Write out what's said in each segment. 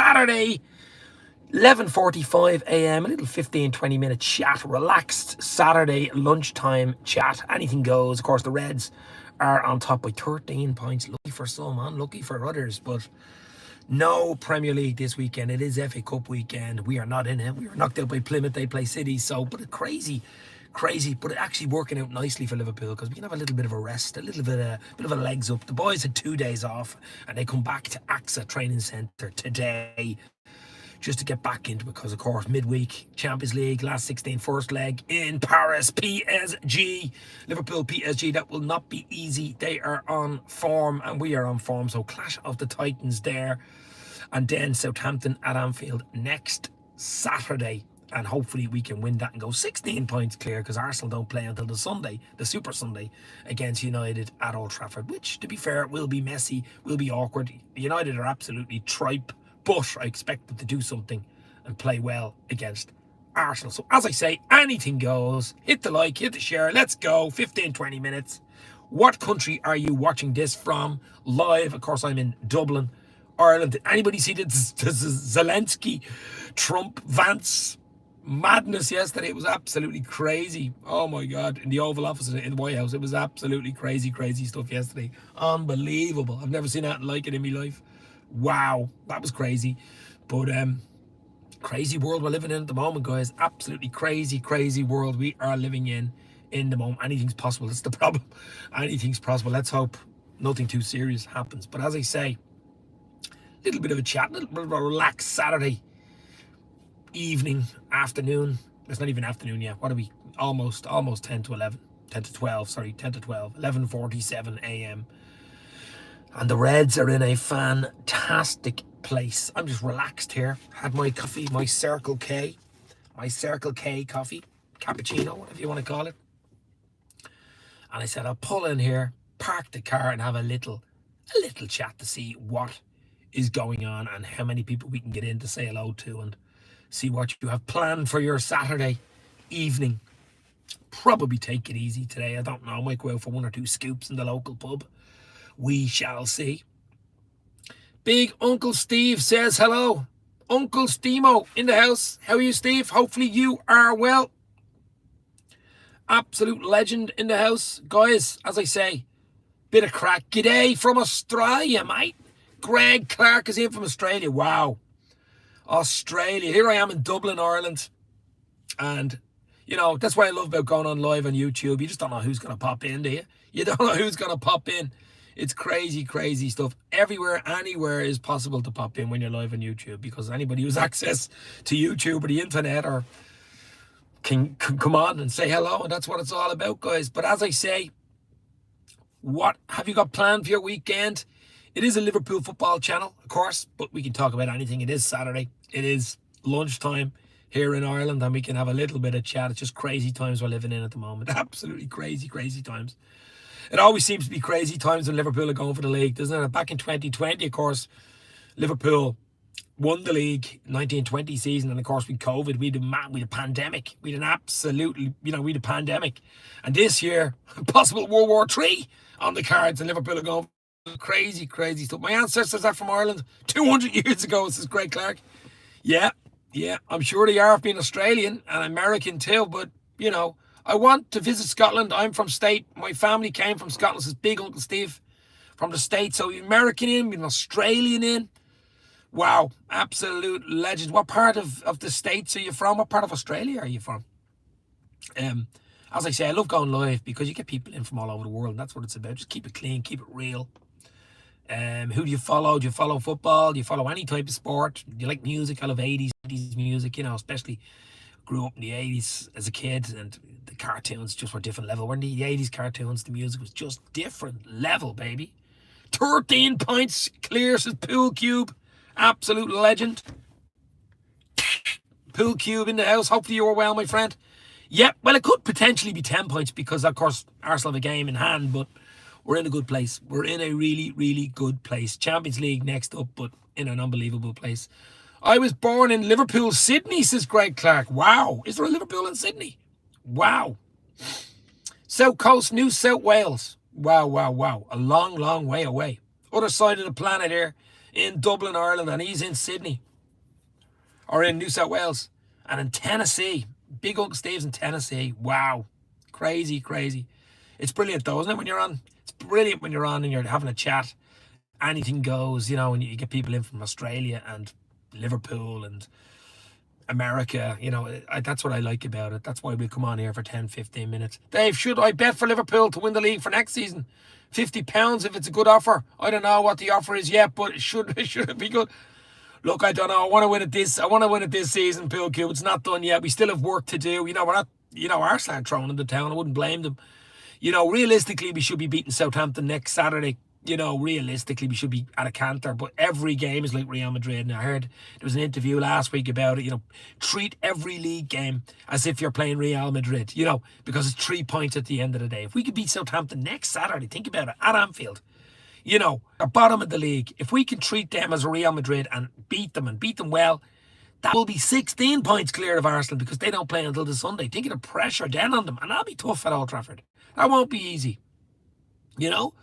Saturday, 11:45 a.m. A little 15-20 minute chat, relaxed Saturday lunchtime chat. Anything goes. Of course, the Reds are on top by 13 points. Lucky for some, unlucky for others, but no Premier League this weekend. It is FA Cup weekend. We are not in it. We were knocked out by Plymouth. They play City. So, but crazy, but it actually working out nicely for Liverpool because we can have a little bit of a rest, a little bit of a legs up. The boys had 2 days off and they come back to AXA Training Centre today just to get back into it because, of course, midweek, Champions League, last 16, first leg in Paris, PSG, Liverpool, PSG. That will not be easy. They are on form and we are on form. So clash of the Titans there. And then Southampton at Anfield next Saturday. And hopefully we can win that and go 16 points clear because Arsenal don't play until the Sunday, the Super Sunday, against United at Old Trafford, which, to be fair, will be messy, will be awkward. United are absolutely tripe, but I expect them to do something and play well against Arsenal. So, as I say, anything goes. Hit the like, hit the share. Let's go. 15-20 minutes. What country are you watching this from live? Of course, I'm in Dublin, Ireland. Did anybody see the Zelensky, Trump, Vance madness yesterday? It was absolutely crazy. Oh my God, in the Oval Office in the White House, it was absolutely crazy stuff yesterday. Unbelievable. I've never seen anything like it in my life. Wow, that was crazy. But crazy world we're living in at the moment, guys. Absolutely crazy world we are living in the moment. Anything's possible. That's the problem. Anything's possible. Let's hope nothing too serious happens. But as I say, a little bit of a chat, a little bit of a relaxed Saturday evening, afternoon. It's not even afternoon yet. What are we? Almost 10 to 11. 10 to 12, sorry, 10 to 12. 11:47 a.m. And the Reds are in a fantastic place. I'm just relaxed here. Had my coffee, my Circle K coffee, cappuccino, whatever you want to call it. And I said, I'll pull in here, park the car and have a little chat to see what is going on and how many people we can get in to say hello to and see what you have planned for your Saturday evening. Probably take it easy today. I don't know. I might go out for 1 or 2 scoops in the local pub. We shall see. Big Uncle Steve says hello. Uncle Steamo in the house. How are you, Steve? Hopefully you are well. Absolute legend in the house. Guys, as I say, bit of crack. G'day from Australia, mate. Greg Clark is in from Australia. Wow. Australia. Here I am in Dublin, Ireland. And, you know, that's what I love about going on live on YouTube. You just don't know who's going to pop in, do you? You don't know who's going to pop in. It's crazy stuff. Everywhere, anywhere is possible to pop in when you're live on YouTube because anybody who's access to YouTube or the internet or can come on and say hello, and that's what it's all about, guys. But as I say, what have you got planned for your weekend? It is a Liverpool football channel, of course, but we can talk about anything. It is Saturday. It is lunchtime here in Ireland, and we can have a little bit of chat. It's just crazy times we're living in at the moment. Absolutely crazy times. It always seems to be crazy times when Liverpool are going for the league, doesn't it? Back in 2020, of course, Liverpool won the league 1920 season, and of course with COVID, we had a pandemic. We had an absolutely, we had a pandemic. And this year, possible World War III on the cards, and Liverpool are going for crazy stuff. My ancestors are from Ireland 200 years ago, says Greg Clark. Yeah, I'm sure they are being Australian and American too, but, you know, I want to visit Scotland. I'm from state. My family came from Scotland. This is Big Uncle Steve from the States. So American in, an Australian in. Wow, absolute legend. What part of the States are you from? What part of Australia are you from? As I say, I love going live because you get people in from all over the world. And that's what it's about. Just keep it clean, keep it real. Who do you follow? Do you follow football? Do you follow any type of sport? Do you like music? I love 80s music, you know, especially grew up in the 80s as a kid, and the cartoons just were different level. When the 80s cartoons, the music was just different level, baby. 13 points clear, says Pool Cube. Absolute legend. Pool Cube in the house. Hopefully you are well, my friend. Yeah, well, it could potentially be 10 points because, of course, Arsenal have a game in hand, but we're in a good place. We're in a really good place. Champions League next up, but in an unbelievable place. I was born in Liverpool, Sydney, says Greg Clark. Wow. Is there a Liverpool in Sydney? Wow. South Coast, New South Wales. Wow. A long way away. Other side of the planet here in Dublin, Ireland, and he's in Sydney. or in New South Wales, and in Tennessee. Big Uncle Steve's in Tennessee. Wow. Crazy, crazy. It's brilliant though, isn't it, when you're on? It's brilliant when you're on and you're having a chat. Anything goes, you know, and you get people in from Australia and Liverpool and America, you know, that's what I like about it. That's why we come on here for 10, 15 minutes. Dave, should I bet for Liverpool to win the league for next season? £50 if it's a good offer. I don't know what the offer is yet, but should it be good? Look, I don't know. I want to win it this season, Pool Cube. It's not done yet. We still have work to do. You know, we're not, you know, Arsenal aren't thrown in the town. I wouldn't blame them. You know, realistically, we should be beating Southampton next Saturday. You know, realistically, we should be at a canter, but every game is like Real Madrid. And I heard there was an interview last week about it. You know, treat every league game as if you're playing Real Madrid, you know, because it's 3 points at the end of the day. If we could beat Southampton next Saturday, think about it, at Anfield, you know, at bottom of the league, if we can treat them as a Real Madrid and beat them well, that will be 16 points clear of Arsenal because they don't play until the Sunday. Think of the pressure then on them, and that'll be tough at Old Trafford. That won't be easy, you know.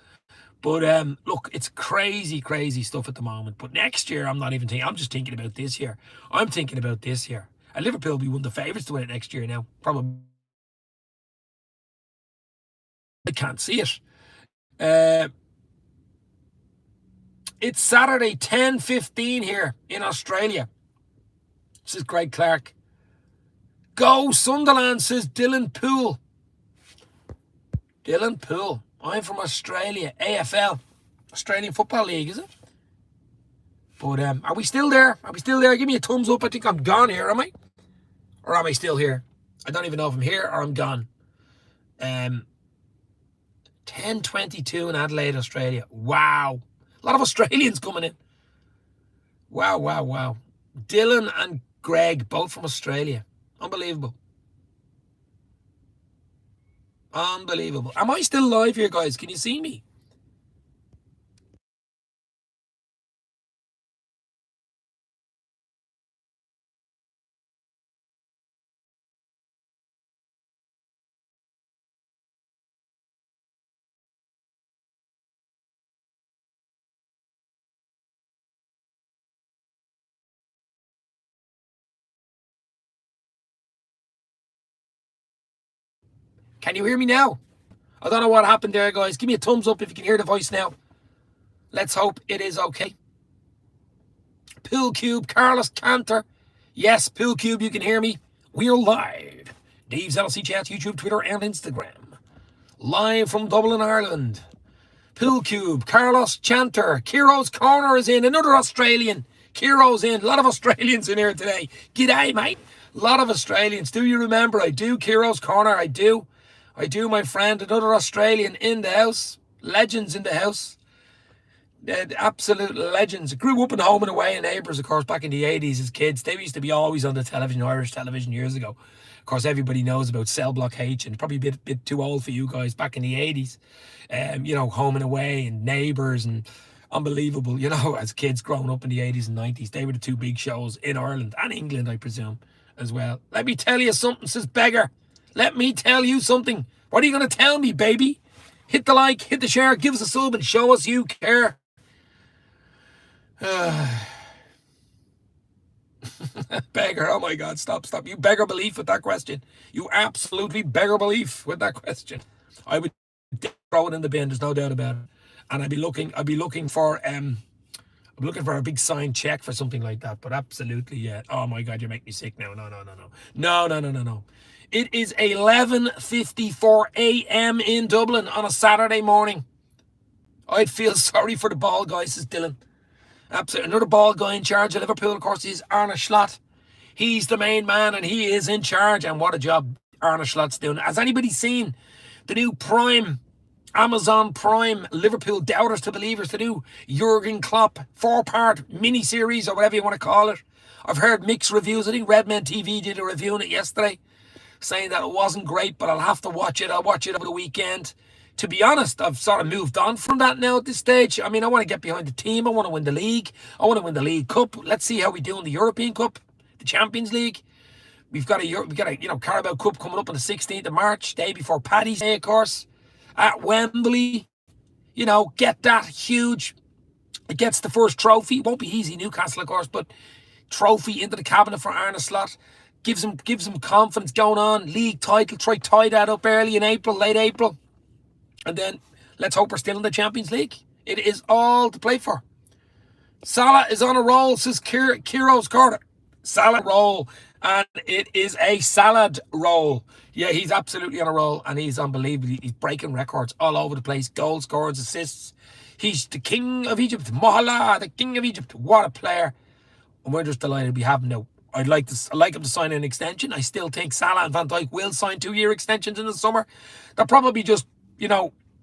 But look, it's crazy, crazy stuff at the moment. But next year, I'm not even thinking. I'm just thinking about this year. I'm thinking about this year. And Liverpool will be one of the favourites to win it next year now. Probably. I can't see it. It's Saturday, 10:15 here in Australia. This is Greg Clark. Go Sunderland, says Dylan Poole. Dylan Poole. I'm from Australia. AFL. Australian Football League, is it? But are we still there? Are we still there? Give me a thumbs up. I think I'm gone here, am I? Or am I still here? I don't even know if I'm here or I'm gone. 10:22 in Adelaide, Australia. Wow. A lot of Australians coming in. Wow, wow, wow. Dylan and Greg, both from Australia. Unbelievable. Unbelievable. Am I still live here, guys? Can you see me? Can you hear me now? I don't know what happened there, guys. Give me a thumbs up if you can hear the voice now. Let's hope it is okay. Pool Cube, Carlos Cantor. Yes, Pool Cube, you can hear me. We're live. Dave's LC Chat, YouTube, Twitter, and Instagram. Live from Dublin, Ireland. Pool Cube, Carlos Chanter. Kiro's Corner is in. Another Australian. Kiro's in. A lot of Australians in here today. G'day, mate. A lot of Australians. Do you remember? I do. Kiro's Corner. I do, my friend. Another Australian in the house. Legends in the house. Absolute legends. Grew up in Home and Away and Neighbours, of course, back in the 80s as kids. They used to be always on the television, Irish television, years ago. Of course, everybody knows about Cell Block H, and probably a bit too old for you guys back in the 80s. You know, Home and Away and Neighbours, and unbelievable, you know, as kids growing up in the 80s and 90s. They were the two big shows in Ireland and England, I presume, as well. Let me tell you something, says Beggar. Let me tell you something. What are you going to tell me, baby? Hit the like, hit the share, give us a sub, and show us you care. Beggar, oh my God, stop. You beggar belief with that question. You absolutely beggar belief with that question. I would throw it in the bin, there's no doubt about it. And I'd be looking for a big signed check for something like that. But absolutely, yeah. Oh my God, you make me sick now. No. It is 11:54 a.m. in Dublin on a Saturday morning. I'd feel sorry for the ball guy, says Dylan. Absolutely. Another ball guy in charge of Liverpool, of course, is Arne Slot. He's the main man and he is in charge. And what a job Arne Slot's doing. Has anybody seen the new Amazon Prime Liverpool Doubters to Believers, the new Jurgen Klopp 4-part mini-series or whatever you want to call it? I've heard mixed reviews. I think Redmen TV did a review on it yesterday, saying that it wasn't great, but I'll have to watch it. I'll watch it over the weekend. To be honest, I've sort of moved on from that now at this stage. I mean, I want to get behind the team. I want to win the league. I want to win the League Cup. Let's see how we do in the European Cup, the Champions League. We've got a Carabao Cup coming up on the 16th of March, day before Paddy's Day, of course, at Wembley. You know, get that huge. It gets the first trophy. It won't be easy, Newcastle, of course, but trophy into the cabinet for Arne Slot. Gives him confidence going on. League title, try tie that up early in April, late April. And then let's hope we're still in the Champions League. It is all to play for. Salah is on a roll, says Kiro's Carter. Salah roll, and it is a salad roll. Yeah, he's absolutely on a roll, and he's unbelievable. He's breaking records all over the place. Goals, scores, assists. He's the king of Egypt. Mohala, the king of Egypt. What a player. And we're just delighted we have him now. I'd like him to sign an extension. I still think Salah and Van Dijk will sign 2-year extensions in the summer. They're probably just,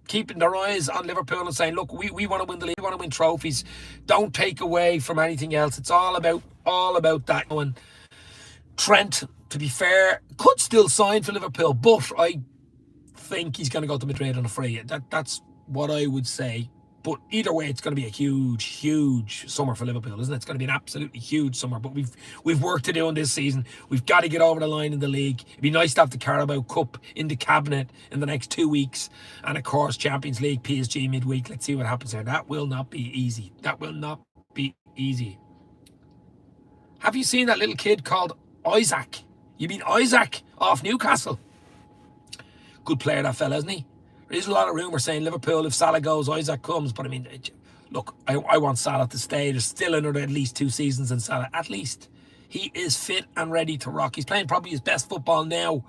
keeping their eyes on Liverpool and saying, look, we want to win the league, we want to win trophies. Don't take away from anything else. It's all about that. And Trent, to be fair, could still sign for Liverpool, but I think he's going to go to Madrid on a free. That's what I would say. But either way, it's going to be a huge summer for Liverpool, isn't it? It's going to be an absolutely huge summer. But we've work to do in this season. We've got to get over the line in the league. It'd be nice to have the Carabao Cup in the cabinet in the next 2 weeks. And of course, Champions League, PSG midweek. Let's see what happens there. That will not be easy. That will not be easy. Have you seen that little kid called Isaac? You mean Isaac off Newcastle? Good player, that fella, isn't he? There's a lot of rumour saying Liverpool, if Salah goes, Isaac comes. But I mean, look, I want Salah to stay. There's still another at least 2 seasons in Salah. At least he is fit and ready to rock. He's playing probably his best football now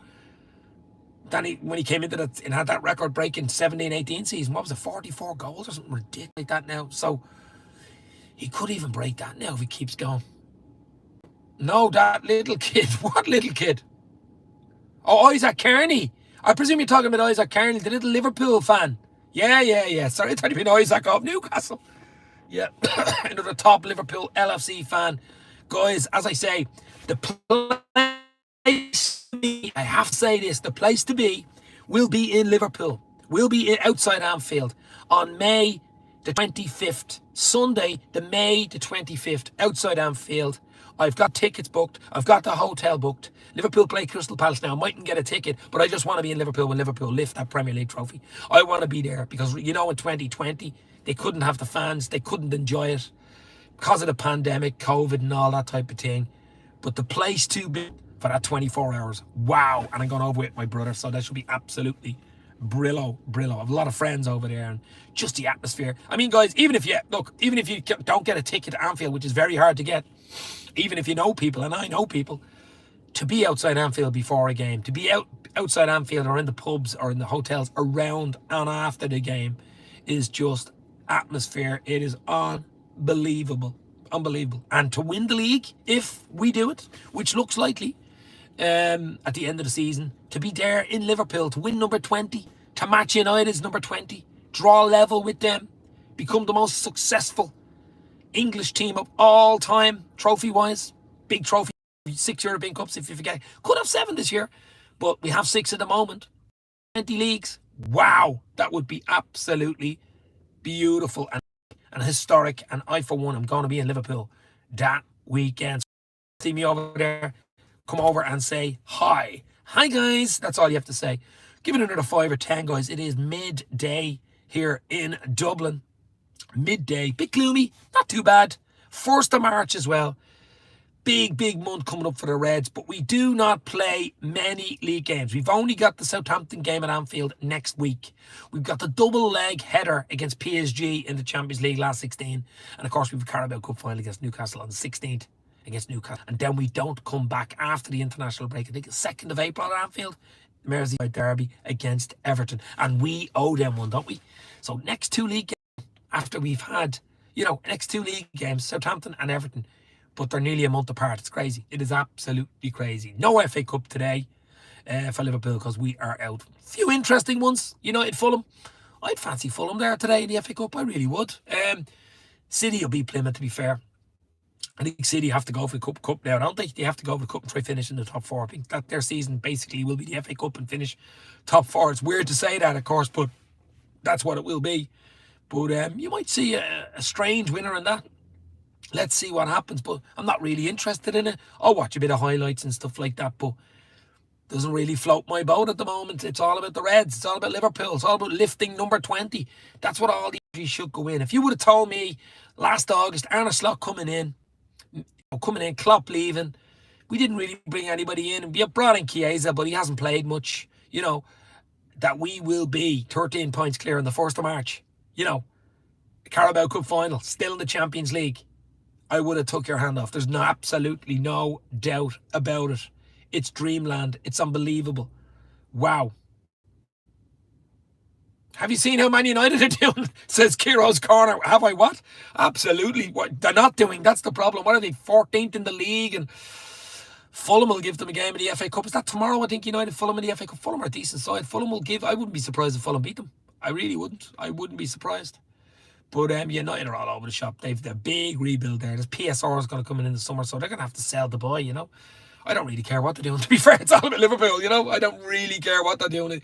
than when he came into that and had that record-breaking 17-18 season. What was it, 44 goals or something ridiculous like that now? So he could even break that now if he keeps going. No, that little kid. What little kid? Oh, Isaac Kearney. I presume you're talking about Isaac Kearney, the little Liverpool fan. Yeah. Sorry, I thought you'd been Isaac off Newcastle. Yeah, another top Liverpool LFC fan. Guys, as I say, the place to be, I have to say this, the place to be will be in Liverpool. Will be outside Anfield on May the 25th. Sunday, May the 25th, outside Anfield. I've got tickets booked. I've got the hotel booked. Liverpool play Crystal Palace now. I mightn't get a ticket, but I just want to be in Liverpool when Liverpool lift that Premier League trophy. I want to be there because, in 2020, they couldn't have the fans. They couldn't enjoy it because of the pandemic, COVID and all that type of thing. But the place to be for that 24 hours, wow. And I'm going over with my brother, so that should be absolutely Brillo. I have a lot of friends over there and just the atmosphere. I mean, guys, even if you don't get a ticket to Anfield, which is very hard to get, even if you know people, and I know people, to be outside Anfield before a game, to be outside Anfield or in the pubs or in the hotels around and after the game is just atmosphere. It is unbelievable. And to win the league, if we do it, which looks likely, at the end of the season, to be there in Liverpool, to win number 20, to match United's number 20, draw level with them, become the most successful English team of all time, trophy-wise. Big trophy, 6 European Cups if you forget. Could have 7 this year, but we have 6 at the moment. 20 leagues. Wow, that would be absolutely beautiful and historic. And I, for one, am going to be in Liverpool that weekend. See me over there. Come over and say hi. Hi, guys. That's all you have to say. Give it another 5 or 10, guys. It is midday here in Dublin. Midday. Bit gloomy. Not too bad. 1st of March as well. Big month coming up for the Reds. But we do not play many league games. We've only got the Southampton game at Anfield next week. We've got the double leg header against PSG in the Champions League last 16. And of course, we've a Carabao Cup final against Newcastle on the 16th. Against Newcastle, and then we don't come back after the international break. I think it's 2nd of April at Anfield, Merseyside derby against Everton, and we owe them one, don't we? So next 2 league games after we've had, next 2 league games, Southampton and Everton, but they're nearly a month apart. It's crazy. It is absolutely crazy. No FA Cup today for Liverpool because we are out. Few interesting ones. United, Fulham. I'd fancy Fulham there today in the FA Cup. I really would. City will beat Plymouth, to be fair. I think City have to go for the cup now, don't they? They have to go for the cup and try finish in the top 4. I think that their season basically will be the FA Cup and finish top 4. It's weird to say that, of course, but that's what it will be. But you might see a strange winner in that. Let's see what happens, but I'm not really interested in it. I'll watch a bit of highlights and stuff like that, but doesn't really float my boat at the moment. It's all about the Reds. It's all about Liverpool. It's all about lifting number 20. That's what all the injuries should go in. If you would have told me last August, Arne Slot coming in, coming in, Klopp leaving. We didn't really bring anybody in. We have brought in Chiesa, but he hasn't played much. That we will be 13 points clear on the 1st of March. Carabao Cup final, still in the Champions League. I would have took your hand off. There's absolutely no doubt about it. It's dreamland. It's unbelievable. Wow. Have you seen how Man United are doing? Says Kiro's Corner. Have I what? Absolutely. What they're not doing. That's the problem. What are they? 14th in the league, and Fulham will give them a game in the FA Cup. Is that tomorrow? I think United Fulham in the FA Cup. Fulham are a decent side. Fulham will give. I wouldn't be surprised if Fulham beat them. I really wouldn't. I wouldn't be surprised. But United are all over the shop. They've the big rebuild there. There's PSR is going to come in the summer, so they're going to have to sell the boy. I don't really care what they're doing. To be fair, it's all about Liverpool. I don't really care what they're doing.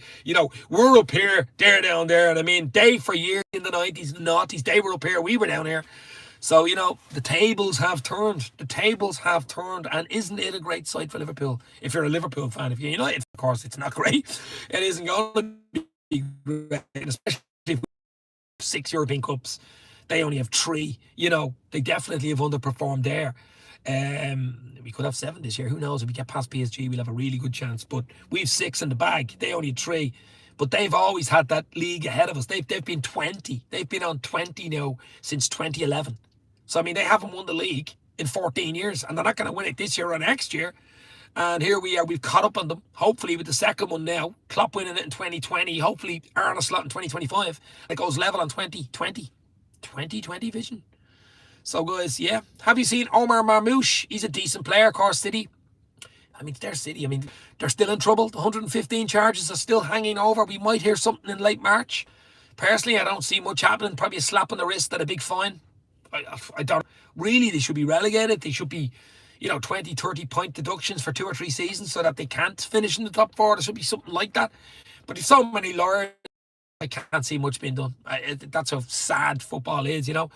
We're up here, they're down there, and I mean, they for years in the 90s and noughties, they were up here, we were down here. So the tables have turned. The tables have turned, and isn't it a great sight for Liverpool? If you're a Liverpool fan, if you're United, of course, it's not great. It isn't going to be great, especially if 6 European Cups. They only have 3. They definitely have underperformed there. We could have 7 this year. Who knows? If we get past PSG, we'll have a really good chance. But we've 6 in the bag. They only had 3. But they've always had that league ahead of us. They've been 20. They've been on 20 now since 2011. So, I mean, they haven't won the league in 14 years. And they're not going to win it this year or next year. And here we are. We've caught up on them. Hopefully with the second one now. Klopp winning it in 2020. Hopefully earn a slot in 2025. It goes level on 2020. 2020 vision. So, guys, yeah. Have you seen Omar Marmoush? He's a decent player, Cork City. I mean, they're City. I mean, they're still in trouble. The 115 charges are still hanging over. We might hear something in late March. Personally, I don't see much happening. Probably a slap on the wrist and a big fine. I don't. Really, they should be relegated. They should be, 20, 30 point deductions for 2 or 3 seasons so that they can't finish in the top 4. There should be something like that. But if so many lawyers, I can't see much being done. That's how sad football is, I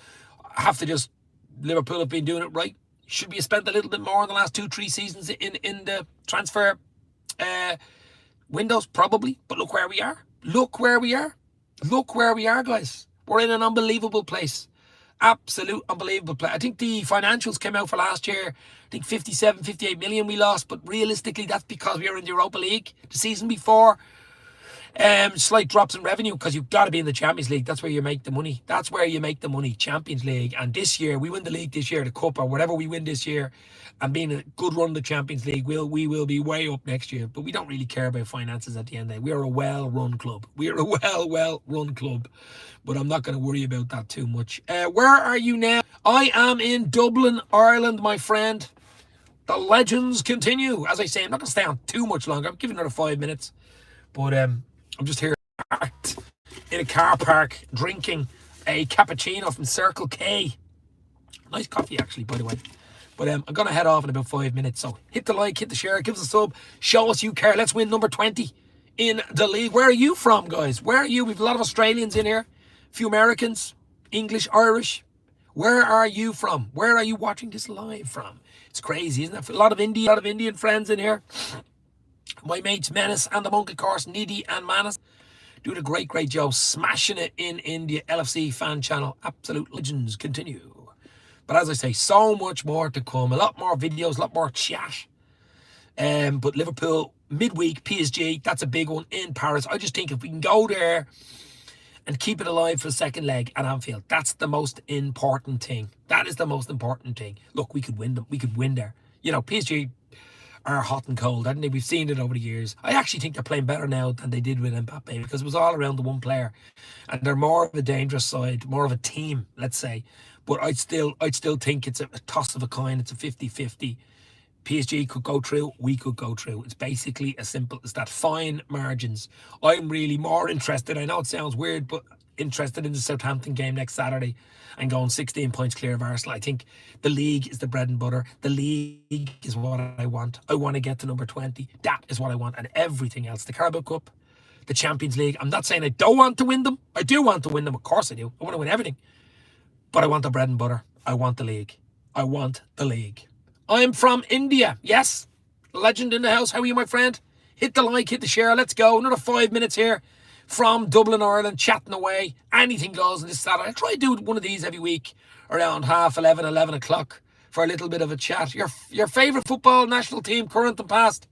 have to just... Liverpool have been doing it right. Should we have spent a little bit more in the last 2-3 seasons in the transfer windows? Probably. But look where we are. Look where we are. Look where we are, guys. We're in an unbelievable place. Absolute unbelievable place. I think the financials came out for last year. I think 57, 58 million we lost. But realistically, that's because we were in the Europa League the season before. Slight drops in revenue because you've got to be in the Champions League. That's where you make the money. That's where you make the money. Champions League. And this year, we win the league this year, the cup or whatever we win this year, and being a good run of the Champions League, we will be way up next year. But we don't really care about finances at the end of the day. We are a well-run club. We are a well-run club. But I'm not going to worry about that too much. Where are you now? I am in Dublin, Ireland, my friend. The legends continue. As I say, I'm not going to stay on too much longer. I'm giving another 5 minutes. But I'm just here in a car park drinking a cappuccino from Circle K. Nice coffee, actually, by the way. But I'm going to head off in about 5 minutes. So hit the like, hit the share, give us a sub. Show us you care. Let's win number 20 in the league. Where are you from, guys? Where are you? We've a lot of Australians in here. A few Americans, English, Irish. Where are you from? Where are you watching this live from? It's crazy, isn't it? A lot of Indian friends in here. My mates Menace and the Monk, of course, Nidhi and Manas, doing a great job smashing it in India. LFC fan channel, absolute legends continue. But as I say, so much more to come. A lot more videos, a lot more chat. But Liverpool, midweek, PSG, that's a big one in Paris. I just think if we can go there and keep it alive for the second leg at Anfield, that's the most important thing. That is the most important thing. Look, we could win them. We could win there. PSG are hot and cold, haven't they? We've seen it over the years. I actually think they're playing better now than they did with Mbappe because it was all around the one player, and they're more of a dangerous side, more of a team, let's say. But I'd still think it's a toss of a coin. It's a 50-50. PSG could go through, we could go through. It's basically as simple as that. Fine margins. I'm really more interested. I know it sounds weird, but interested in the Southampton game next Saturday and going 16 points clear of Arsenal. I think the league is the bread and butter. The league is what I want. I want to get to number 20. That is what I want. And everything else, the Carabao Cup, the Champions League. I'm not saying I don't want to win them. I do want to win them. Of course I do. I want to win everything. But I want the bread and butter. I want the league. I want the league. I'm from India. Yes. Legend in the house. How are you, my friend? Hit the like, hit the share. Let's go. Another 5 minutes here from Dublin, Ireland, chatting away. Anything goes on this Saturday. I try to do one of these every week around 11:30, 11 o'clock. for a little bit of a chat. Your favourite football national team, current and past?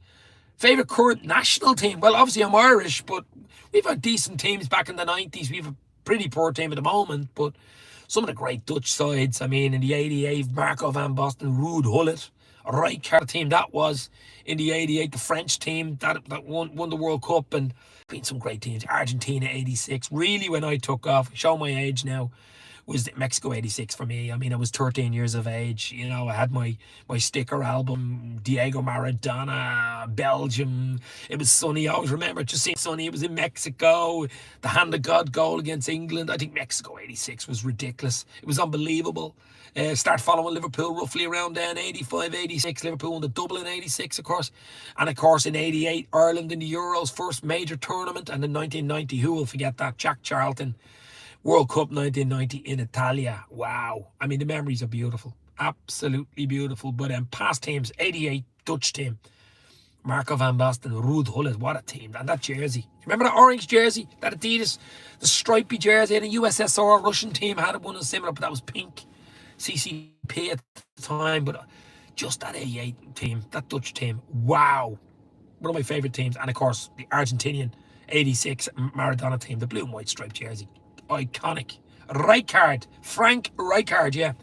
Favourite current national team? Well, obviously I'm Irish, but we've had decent teams back in the 90s. We've a pretty poor team at the moment, but some of the great Dutch sides. I mean, in the 88, Marco van Basten, Ruud Gullit, Rijkaard team that was. In the 88, the French team that won the World Cup, and been some great teams. Argentina 86. Really, when I took off, show my age now, was Mexico 86 for me. I mean, I was 13 years of age. You know, I had my sticker album, Diego Maradona, Belgium. It was Sonny. I always remember just seeing Sonny. It was in Mexico. The hand of God goal against England. I think Mexico 86 was ridiculous. It was unbelievable. Start following Liverpool roughly around then, 85, 86. Liverpool won the double in 86, of course. And of course, in 88, Ireland in the Euros, first major tournament. And in 1990, who will forget that? Jack Charlton. World Cup 1990 in Italia. Wow. I mean, the memories are beautiful. Absolutely beautiful. But past teams, 88 Dutch team. Marco van Basten, Ruud Gullit. What a team. And that jersey. Remember that orange jersey? That Adidas, the stripy jersey. And the USSR Russian team had one similar, but that was pink. CCP at the time. But just that 88 team, that Dutch team. Wow. One of my favourite teams. And of course, the Argentinian 86 Maradona team, the blue and white striped jersey. Iconic. Frank Rijkaard, yeah.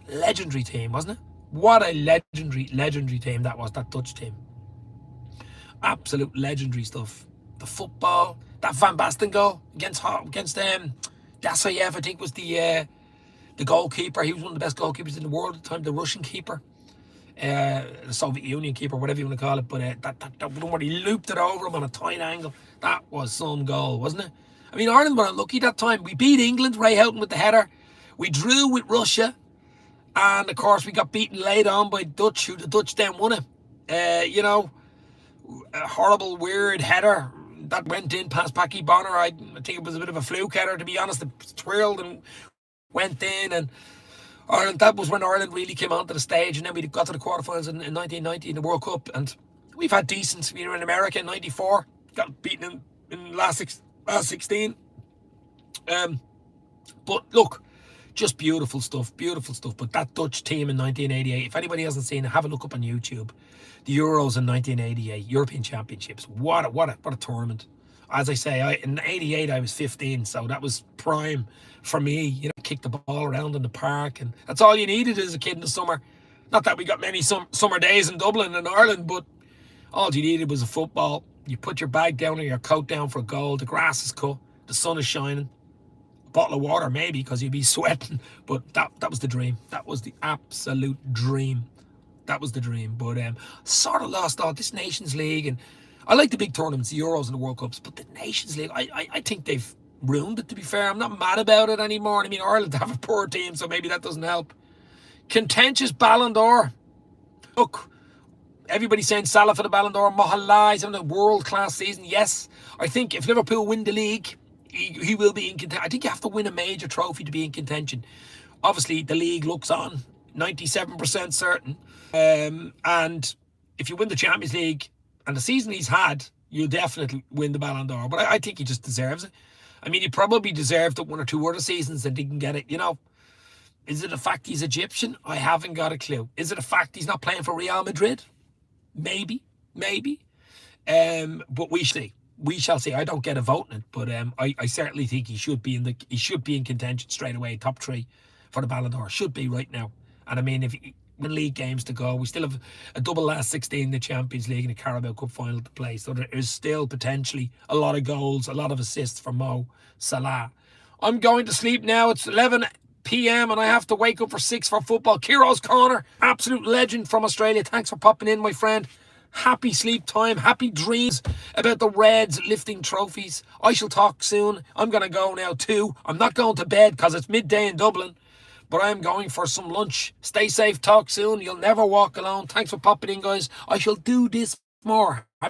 Legendary team, wasn't it? What a legendary team that was, that Dutch team. Absolute legendary stuff. The football, that Van Basten goal against Dasayev, I think was the goalkeeper. He was one of the best goalkeepers in the world at the time, the Russian keeper. The Soviet Union keeper, whatever you want to call it, but that one where he looped it over him on a tight angle, that was some goal, wasn't it? I mean, Ireland were unlucky that time. We beat England, Ray Houghton with the header. We drew with Russia. And, of course, we got beaten late on by Dutch, who the Dutch then won it. You know, a horrible, weird header that went in past Packy Bonner. I think it was a bit of a fluke header, to be honest. It twirled and went in. And Ireland, that was when Ireland really came onto the stage. And then we got to the quarterfinals in 1990 in the World Cup. And we've had decent. We were in America in 94. Got beaten in last 16. But look, just beautiful stuff. But that Dutch team in 1988, if anybody hasn't seen it, have a look up on YouTube. The Euros in 1988, European Championships. What a tournament. As I say, in 88 I was 15, so that was prime for me. You know, kick the ball around in the park, and that's all you needed as a kid in the summer. Not that we got many summer days in Dublin and Ireland, but all you needed was a football. You put your bag down or your coat down for a goal. The grass is cut. The sun is shining. A bottle of water, maybe, because you'd be sweating. But that was the dream. That was the absolute dream. That was the dream. But sort of lost out this Nations League. And I like the big tournaments, the Euros and the World Cups. But the Nations League, I think they've ruined it, to be fair. I'm not mad about it anymore. I mean, Ireland have a poor team, so maybe that doesn't help. Contentious Ballon d'Or. Look, everybody's saying Salah for the Ballon d'Or. Mohamed is having a world-class season. Yes, I think if Liverpool win the league, he will be in contention. I think you have to win a major trophy to be in contention. Obviously, the league looks on, 97% certain. And if you win the Champions League and the season he's had, you'll definitely win the Ballon d'Or. But I think he just deserves it. I mean, he probably deserved it one or two other seasons and didn't get it, you know. Is it a fact he's Egyptian? I haven't got a clue. Is it a fact he's not playing for Real Madrid? Maybe. But we shall see. I don't get a vote in it, but I certainly think he should be in contention straight away, top three for the Ballon d'Or. Should be right now. And I mean, if when league games to go, we still have a double last 16 in the Champions League and a Carabao Cup final to play. So there is still potentially a lot of goals, a lot of assists for Mo Salah. I'm going to sleep now. It's 11 p.m. and I have to wake up for 6 for football. Kiro's Corner, absolute legend from Australia. Thanks for popping in, my friend. Happy sleep time, happy dreams about the Reds lifting trophies. I shall talk soon. I'm going to go now too. I'm not going to bed because it's midday in Dublin, but I'm going for some lunch. Stay safe, talk soon. You'll never walk alone. Thanks for popping in, guys. I shall do this more.